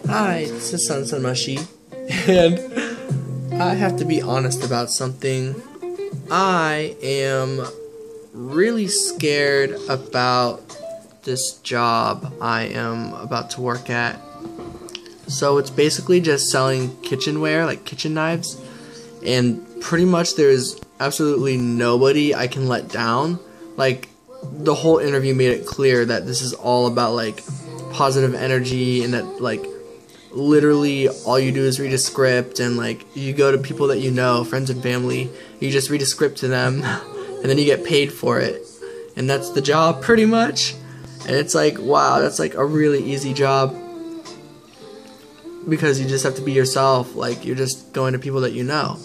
Hi, this is Sun Mashi, and I have to be honest about something. I am really scared about this job I am about to work at. So it's basically just selling kitchenware, like kitchen knives, and pretty much there's absolutely nobody I can let down. Like, the whole interview made it clear that this is all about like positive energy, and that like literally all you do is read a script, and like you go to people that you know, friends and family, you just read a script to them and then you get paid for it, and that's the job pretty much. And it's like, wow, that's like a really easy job because you just have to be yourself. Like, you're just going to people that you know.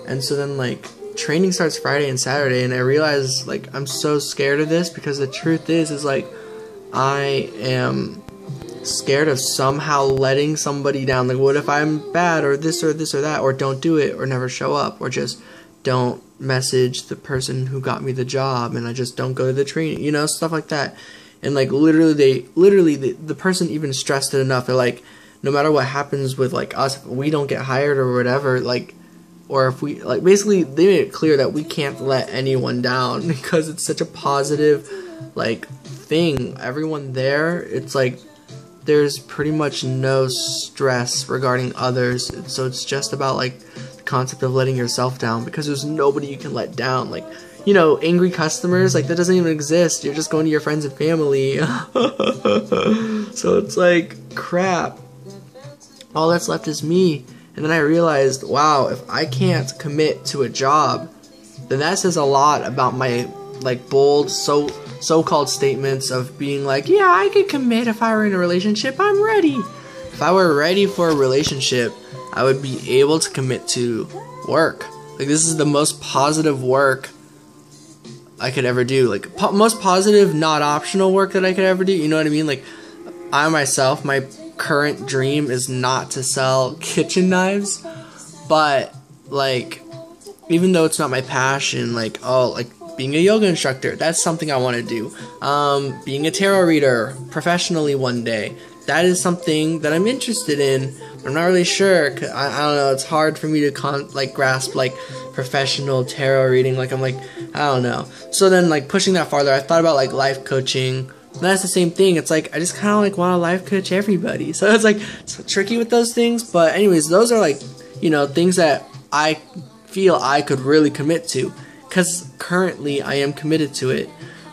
And so then like training starts Friday and Saturday, and I realize like I'm so scared of this because the truth is like I am scared of somehow letting somebody down. Like, what if I'm bad, or this or this or that, or don't do it, or never show up, or just don't message the person who got me the job, and I just don't go to the training, you know, stuff like that. And like literally the person even stressed it enough. They're like, no matter what happens with like us, if we don't get hired or whatever, like, or if we, like, basically they made it clear that we can't let anyone down because it's such a positive like thing. Everyone there, it's like there's pretty much no stress regarding others, so it's just about like the concept of letting yourself down, because there's nobody you can let down. Like, you know, angry customers, like that doesn't even exist. You're just going to your friends and family. So it's like, crap, all that's left is me. And then I realized, wow, if I can't commit to a job, then that says a lot about my like bold so-called statements of being like, yeah, I could commit if I were in a relationship. I'm ready. If I were ready for a relationship, I would be able to commit to work. Like, this is the most positive work I could ever do. Like, most positive, not optional work that I could ever do. You know what I mean? Like, I myself, my current dream is not to sell kitchen knives, but like, even though it's not my passion, like, oh, like being a yoga instructor, that's something I want to do. Being a tarot reader professionally one day, that is something that I'm interested in. I'm not really sure. I don't know. It's hard for me to grasp like professional tarot reading. Like, I'm like, I don't know. So then like pushing that farther, I thought about like life coaching. And that's the same thing. It's like I just kind of like want to life coach everybody. So it's like it's tricky with those things. But anyways, those are like, you know, things that I feel I could really commit to, because currently I am committed to it.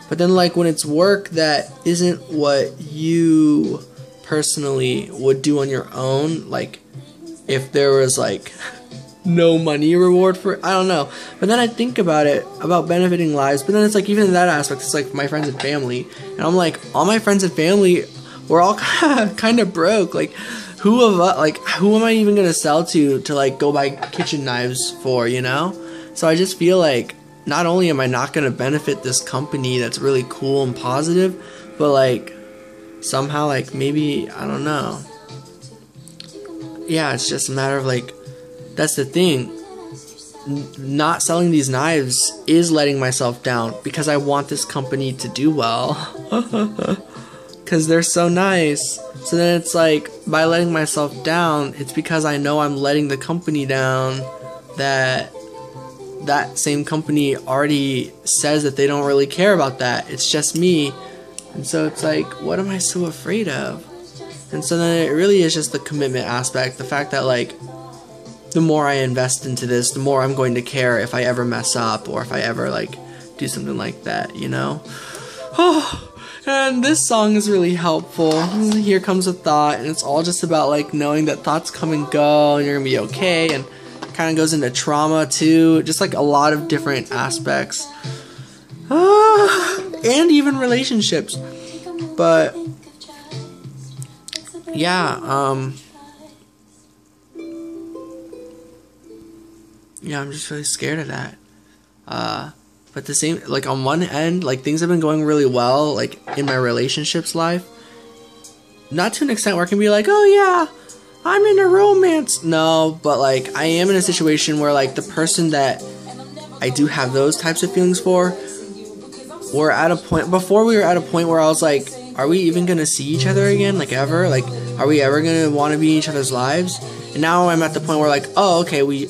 But then like when it's work that isn't what you personally would do on your own, like if there was like no money reward for it, I don't know. But then I think about it, about benefiting lives, but then it's like, even in that aspect, it's like my friends and family, and I'm like, all my friends and family, we're all kind of broke. Like, who am I even gonna sell to like go buy kitchen knives for, you know? So I just feel like not only am I not gonna benefit this company that's really cool and positive, but like somehow, like, maybe, I don't know. Yeah, it's just a matter of like, that's the thing. Not selling these knives is letting myself down because I want this company to do well. Because they're so nice. So then it's like, by letting myself down, it's because I know I'm letting the company down, that same company already says that they don't really care about that. It's just me. And so it's like, what am I so afraid of? And so then it really is just the commitment aspect. The fact that like, the more I invest into this, the more I'm going to care if I ever mess up, or if I ever like do something like that, you know? Oh, and this song is really helpful. Here Comes a Thought, and it's all just about like knowing that thoughts come and go, and you're gonna be okay, and kind of goes into trauma too, just like a lot of different aspects, and even relationships. But yeah, yeah, I'm just really scared of that. But the same, like, on one end, like, things have been going really well, like, in my relationships life. Not to an extent where I can be like, oh yeah, I'm in a romance. No, but like, I am in a situation where like the person that I do have those types of feelings for, we're at a point, before we were at a point where I was like, are we even gonna see each other again, like ever? Like, Are we ever gonna want to be in each other's lives? And now I'm at the point where like, oh, okay, we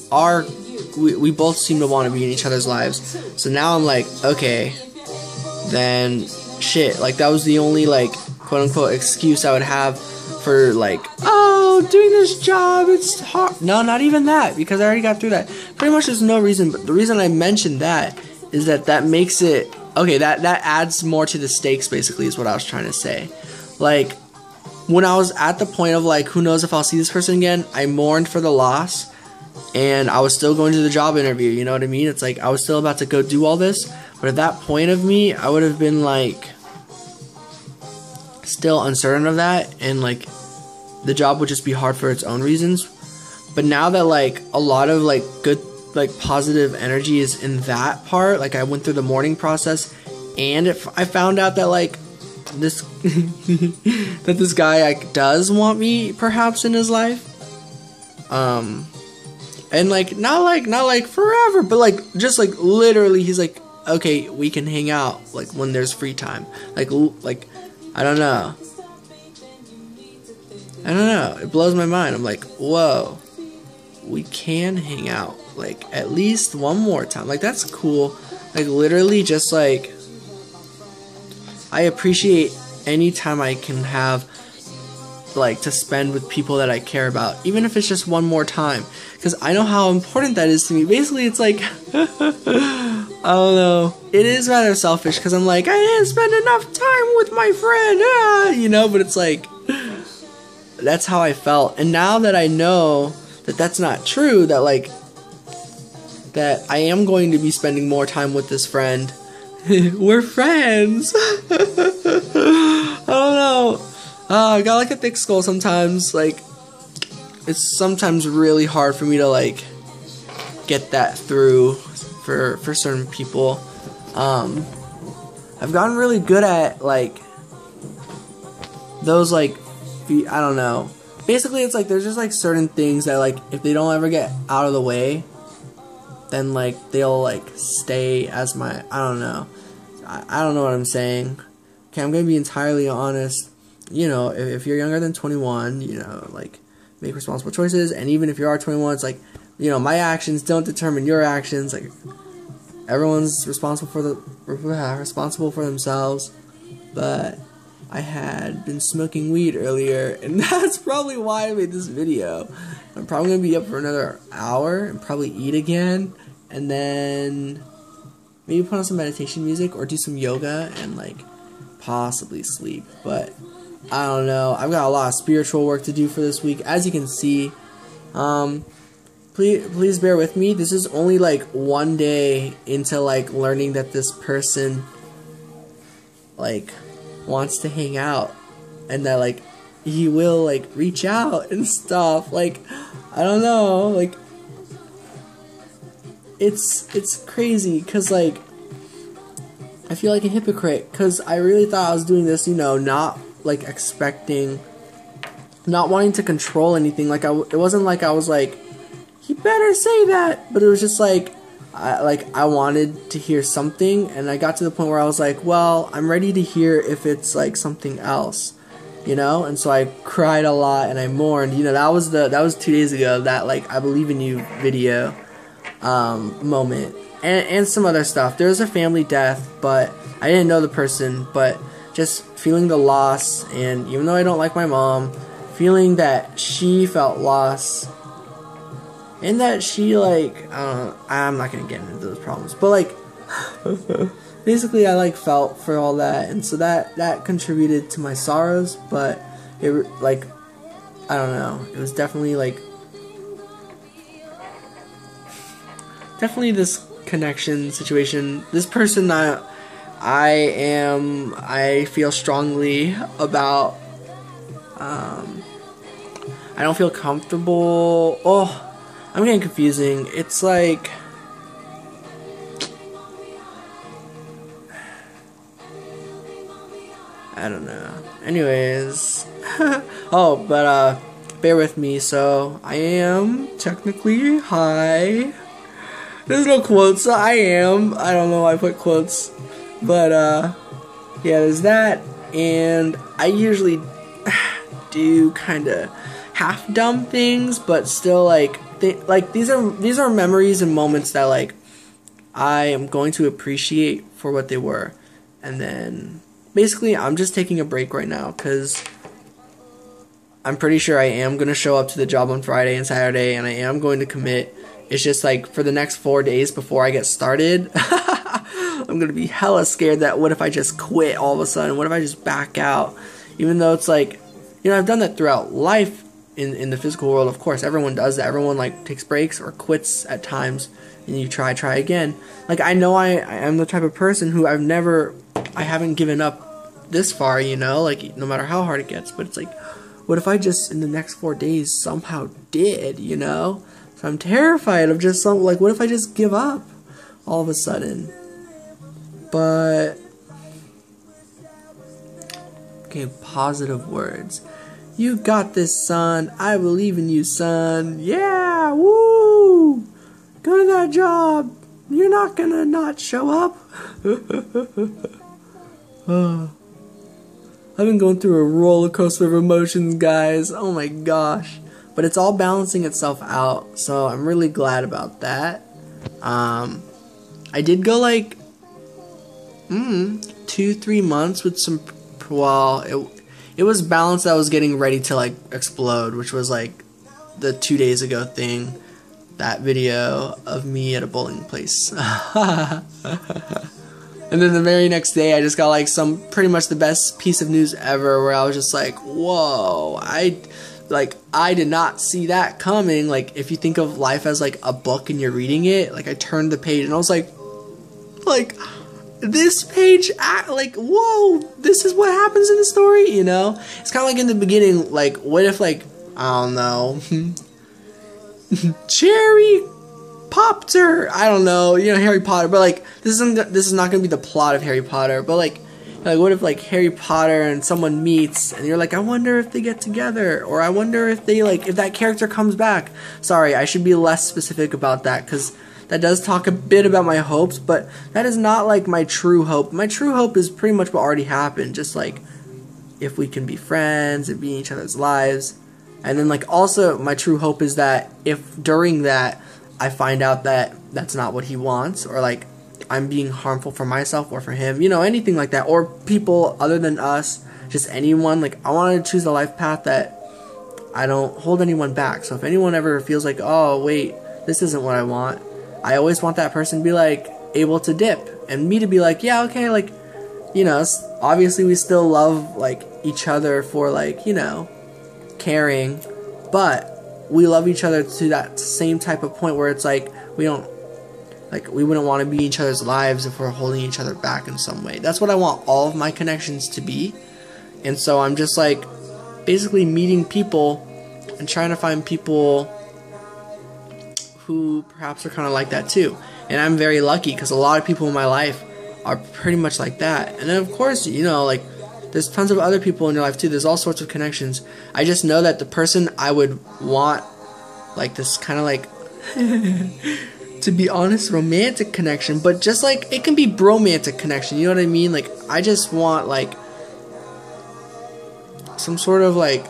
both seem to want to be in each other's lives. So now I'm like, okay, then shit, like that was the only like quote unquote excuse I would have for like, oh, doing this job, it's hard. No, not even that, because I already got through that. Pretty much there's no reason, but the reason I mentioned that is that makes it, okay, that adds more to the stakes, basically, is what I was trying to say. Like, when I was at the point of like, who knows if I'll see this person again, I mourned for the loss, and I was still going to the job interview, you know what I mean? It's like, I was still about to go do all this, but at that point of me, I would have been like, still uncertain of that, and like, the job would just be hard for its own reasons. But now that like, a lot of like, good, like positive energy is in that part, like I went through the mourning process, and I found out that like, this that this guy like does want me perhaps in his life, and like not like forever, but like just like literally he's like, okay, we can hang out like when there's free time, like I don't know, it blows my mind. I'm like, whoa, we can hang out like at least one more time, like that's cool. Like literally just like, I appreciate any time I can have like to spend with people that I care about, even if it's just one more time, because I know how important that is to me. Basically it's like I don't know, it is rather selfish because I'm like, I didn't spend enough time with my friend, you know, but it's like, that's how I felt. And now that I know that that's not true, that like, that I am going to be spending more time with this friend, we're friends. I don't know. I got like a thick skull sometimes. Like, it's sometimes really hard for me to like get that through for certain people. I've gotten really good at like those like, I don't know. Basically, it's like there's just like certain things that like if they don't ever get out of the way, then like they'll like stay as my, I don't know. I don't know what I'm saying. Okay, I'm gonna be entirely honest. You know, if you're younger than 21, you know, like make responsible choices. And even if you are 21, it's like, you know, my actions don't determine your actions. Like everyone's responsible for themselves. But I had been smoking weed earlier, and that's probably why I made this video. I'm probably gonna be up for another hour and probably eat again, and then maybe put on some meditation music or do some yoga and like possibly sleep. But I don't know. I've got a lot of spiritual work to do for this week, as you can see. Please bear with me. This is only like one day into like learning that this person like wants to hang out, and that like he will like reach out and stuff. Like, I don't know, like it's crazy, cause like I feel like a hypocrite, cause I really thought I was doing this, you know, not like expecting, not wanting to control anything. Like it wasn't like I was like, you better say that, but it was just like I wanted to hear something, and I got to the point where I was like, well, I'm ready to hear if it's like something else, you know. And so I cried a lot and I mourned. You know, that was 2 days ago, that like I Believe in You video moment, and some other stuff. There was a family death, but I didn't know the person, but just feeling the loss, and even though I don't like my mom, feeling that she felt loss. And that she, like, I'm not gonna get into those problems, but, like, basically I, like, felt for all that, and so that contributed to my sorrows, but it, like, I don't know, it was definitely, like, definitely this connection situation. This person I feel strongly about, I don't feel comfortable, I'm getting confusing. It's like, I don't know. Anyways, but bear with me. So I am technically high. There's no quotes. So I am. I don't know why I put quotes, but yeah, there's that. And I usually do kind of half dumb things, but still like these are memories and moments that like I am going to appreciate for what they were. And then basically I'm just taking a break right now because I'm pretty sure I am going to show up to the job on Friday and Saturday, and I am going to commit. It's just like for the next 4 days before I get started, I'm going to be hella scared that what if I just quit all of a sudden? What if I just back out? Even though it's like, you know, I've done that throughout life in the physical world. Of course, everyone does that. Everyone like takes breaks or quits at times, and you try again. Like I know I am the type of person who I haven't given up this far, you know, like no matter how hard it gets. But it's like, what if I just in the next 4 days somehow did, you know? So I'm terrified of just like, what if I just give up all of a sudden? But okay, positive words. You got this, son. I believe in you, son. Yeah, woo! Go to that job. You're not gonna not show up. I've been going through a roller coaster of emotions, guys. Oh my gosh. But it's all balancing itself out, so I'm really glad about that. I did go like 2-3 months with some, well, it was balanced. I was getting ready to like explode, which was like the 2 days ago thing, that video of me at a bowling place. And then the very next day I just got like pretty much the best piece of news ever, where I was just like, whoa, I did not see that coming. Like if you think of life as like a book and you're reading it, like I turned the page and I was like this page, like, whoa, this is what happens in the story, you know? It's kind of like in the beginning, like, what if, like, I don't know, Cherry popped her, I don't know, you know, Harry Potter, but, like, this is not going to be the plot of Harry Potter, but, like, what if, like, Harry Potter and someone meets, and you're like, I wonder if they get together, or I wonder if they, like, if that character comes back. Sorry, I should be less specific about that, because that does talk a bit about my hopes, but that is not like my true hope. My true hope is pretty much what already happened, just like if we can be friends and be in each other's lives. And then like also my true hope is that if during that I find out that that's not what he wants, or like I'm being harmful for myself or for him, you know, anything like that, or people other than us, just anyone, like I want to choose a life path that I don't hold anyone back. So if anyone ever feels like, oh wait, this isn't what I want, I always want that person to be like able to dip, and me to be like, yeah, okay, like, you know, obviously we still love like each other for like, you know, caring, but we love each other to that same type of point where it's like we wouldn't want to be in each other's lives if we're holding each other back in some way. That's what I want all of my connections to be. And so I'm just like basically meeting people and trying to find people who perhaps are kind of like that too. And I'm very lucky because a lot of people in my life are pretty much like that. And then of course, you know, like there's tons of other people in your life too. There's all sorts of connections. I just know that the person I would want, like this kind of like to be honest, romantic connection, but just like it can be bromantic connection, you know what I mean? Like I just want like some sort of like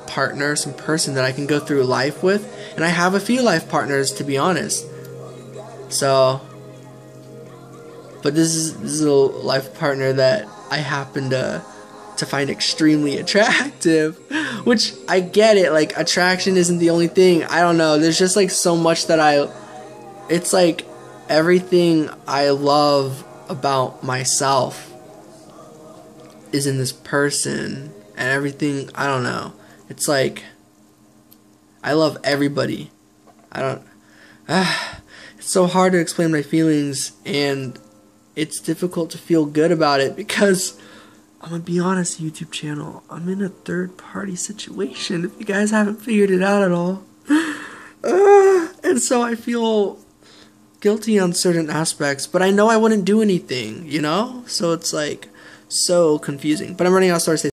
partner, some person that I can go through life with. And I have a few life partners, to be honest. So, but this is a life partner that I happen to find extremely attractive, which I get it, like attraction isn't the only thing. I don't know, there's just like so much that it's like everything I love about myself is in this person, and everything, I don't know, it's like I love everybody. It's so hard to explain my feelings, and it's difficult to feel good about it because I'm gonna be honest, YouTube channel, I'm in a third-party situation, if you guys haven't figured it out at all. And so I feel guilty on certain aspects, but I know I wouldn't do anything, you know? So it's like so confusing. But I'm running out of stories.